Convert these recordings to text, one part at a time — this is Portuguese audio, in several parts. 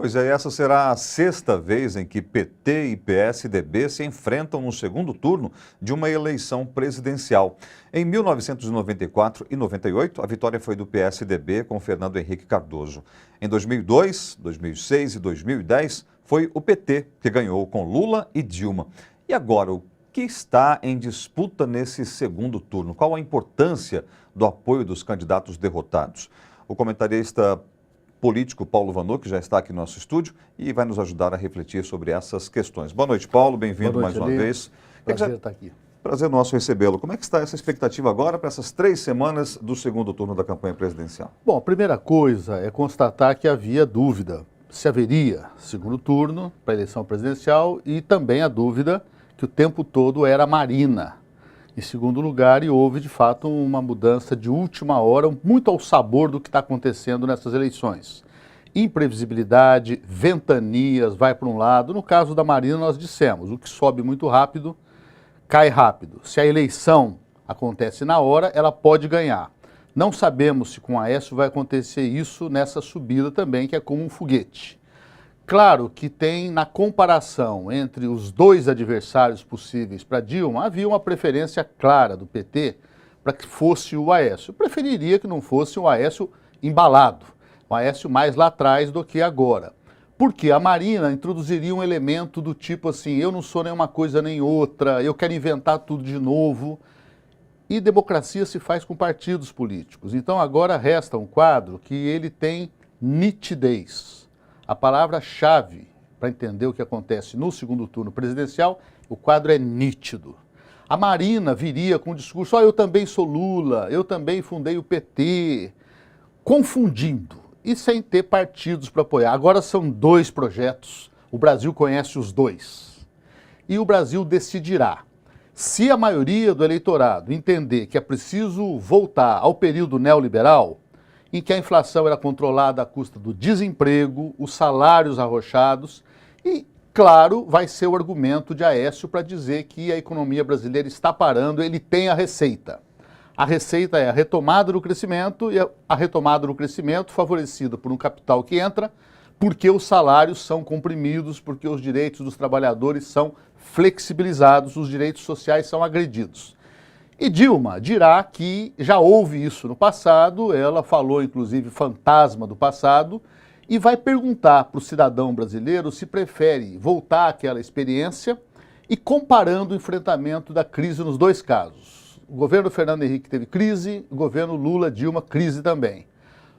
Pois é, essa será a sexta vez em que PT e PSDB se enfrentam no segundo turno de uma eleição presidencial. Em 1994 e 98, a vitória foi do PSDB com Fernando Henrique Cardoso. Em 2002, 2006 e 2010, foi o PT que ganhou com Lula e Dilma. E agora, o que está em disputa nesse segundo turno? Qual a importância do apoio dos candidatos derrotados? O comentarista político Paulo Vanuc, que já está aqui no nosso estúdio e vai nos ajudar a refletir sobre essas questões. Boa noite, Paulo, bem-vindo mais uma vez. Prazer estar aqui. Prazer nosso recebê-lo. Como é que está essa expectativa agora para essas 3 semanas do segundo turno da campanha presidencial? Bom, a primeira coisa é constatar que havia dúvida se haveria segundo turno para a eleição presidencial e também a dúvida que o tempo todo era Marina em segundo lugar, e houve de fato uma mudança de última hora, muito ao sabor do que está acontecendo nessas eleições. Imprevisibilidade, ventanias, vai para um lado. No caso da Marina, nós dissemos, o que sobe muito rápido, cai rápido. Se a eleição acontece na hora, ela pode ganhar. Não sabemos se com a Aécio vai acontecer isso nessa subida também, que é como um foguete. Claro que tem, na comparação entre os dois adversários possíveis para Dilma, havia uma preferência clara do PT para que fosse o Aécio. Eu preferiria que não fosse o Aécio embalado, o Aécio mais lá atrás do que agora. Porque a Marina introduziria um elemento do tipo assim, eu não sou nenhuma coisa nem outra, eu quero inventar tudo de novo. E democracia se faz com partidos políticos. Então agora resta um quadro que ele tem nitidez. A palavra-chave para entender o que acontece no segundo turno presidencial, o quadro é nítido. A Marina viria com o discurso, eu também sou Lula, eu também fundei o PT, confundindo e sem ter partidos para apoiar. Agora são 2 projetos, o Brasil conhece os 2. E o Brasil decidirá. Se a maioria do eleitorado entender que é preciso voltar ao período neoliberal, em que a inflação era controlada à custa do desemprego, os salários arrochados e, claro, vai ser o argumento de Aécio para dizer que a economia brasileira está parando, ele tem a receita. A receita é a retomada do crescimento e a retomada do crescimento favorecida por um capital que entra porque os salários são comprimidos, porque os direitos dos trabalhadores são flexibilizados, os direitos sociais são agredidos. E Dilma dirá que já houve isso no passado, ela falou inclusive fantasma do passado, e vai perguntar para o cidadão brasileiro se prefere voltar àquela experiência e comparando o enfrentamento da crise nos 2 casos. O governo Fernando Henrique teve crise, o governo Lula-Dilma crise também.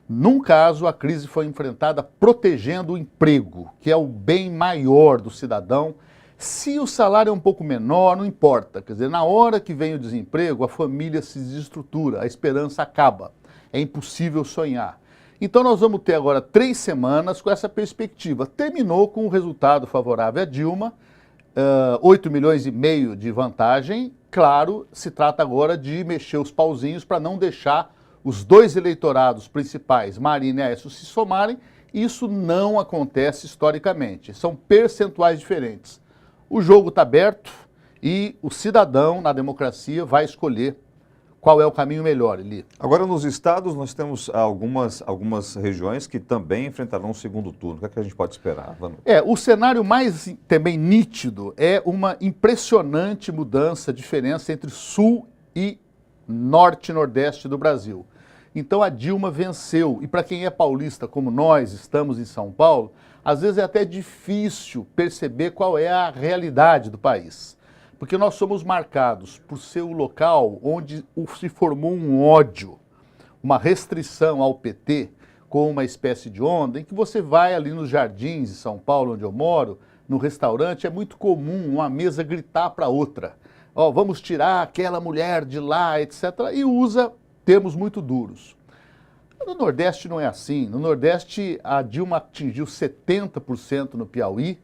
Num caso, a crise foi enfrentada protegendo o emprego, que é o bem maior do cidadão. Se o salário é um pouco menor, não importa. Quer dizer, na hora que vem o desemprego, a família se desestrutura, a esperança acaba. É impossível sonhar. Então nós vamos ter agora 3 semanas com essa perspectiva. Terminou com um resultado favorável a Dilma, 8 milhões e meio de vantagem. Claro, se trata agora de mexer os pauzinhos para não deixar os 2 eleitorados principais, Marina e Aécio, se somarem. Isso não acontece historicamente. São percentuais diferentes. O jogo está aberto e o cidadão, na democracia, vai escolher qual é o caminho melhor, Eli. Agora, nos estados, nós temos algumas regiões que também enfrentarão o segundo turno. O que é que a gente pode esperar, Vanuc? O cenário mais também nítido é uma impressionante mudança, diferença entre sul e norte e nordeste do Brasil. Então a Dilma venceu, e para quem é paulista como nós, estamos em São Paulo, às vezes é até difícil perceber qual é a realidade do país. Porque nós somos marcados por ser o local onde se formou um ódio, uma restrição ao PT, com uma espécie de onda, em que você vai ali nos jardins de São Paulo, onde eu moro, no restaurante, é muito comum uma mesa gritar para outra. Vamos tirar aquela mulher de lá, etc. E usa termos muito duros. No Nordeste não é assim. No Nordeste, a Dilma atingiu 70% no Piauí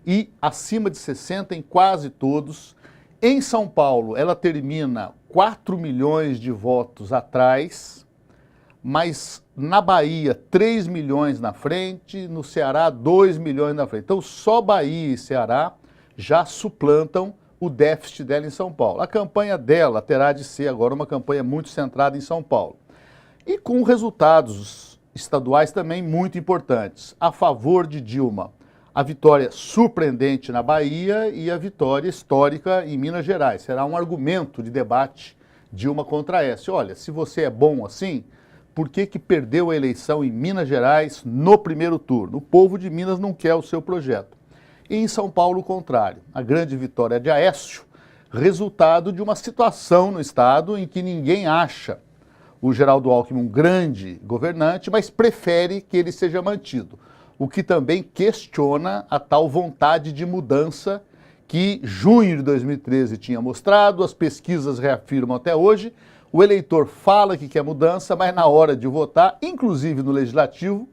e acima de 60% em quase todos. Em São Paulo, ela termina 4 milhões de votos atrás, mas na Bahia, 3 milhões na frente, no Ceará, 2 milhões na frente. Então, só Bahia e Ceará já suplantam o déficit dela em São Paulo. A campanha dela terá de ser agora uma campanha muito centrada em São Paulo. E com resultados estaduais também muito importantes. A favor de Dilma, a vitória surpreendente na Bahia e a vitória histórica em Minas Gerais. Será um argumento de debate Dilma contra Aécio. Olha, se você é bom assim, por que perdeu a eleição em Minas Gerais no primeiro turno? O povo de Minas não quer o seu projeto. E em São Paulo, o contrário. A grande vitória de Aécio, resultado de uma situação no Estado em que ninguém acha o Geraldo Alckmin um grande governante, mas prefere que ele seja mantido. O que também questiona a tal vontade de mudança que junho de 2013 tinha mostrado, as pesquisas reafirmam até hoje. O eleitor fala que quer mudança, mas na hora de votar, inclusive no Legislativo,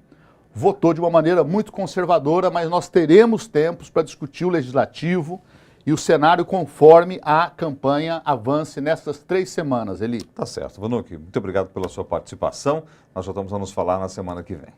votou de uma maneira muito conservadora, mas nós teremos tempos para discutir o Legislativo e o cenário conforme a campanha avance nessas 3 semanas, Eli. Tá certo. Vanucchi, muito obrigado pela sua participação. Nós já estamos a nos falar na semana que vem.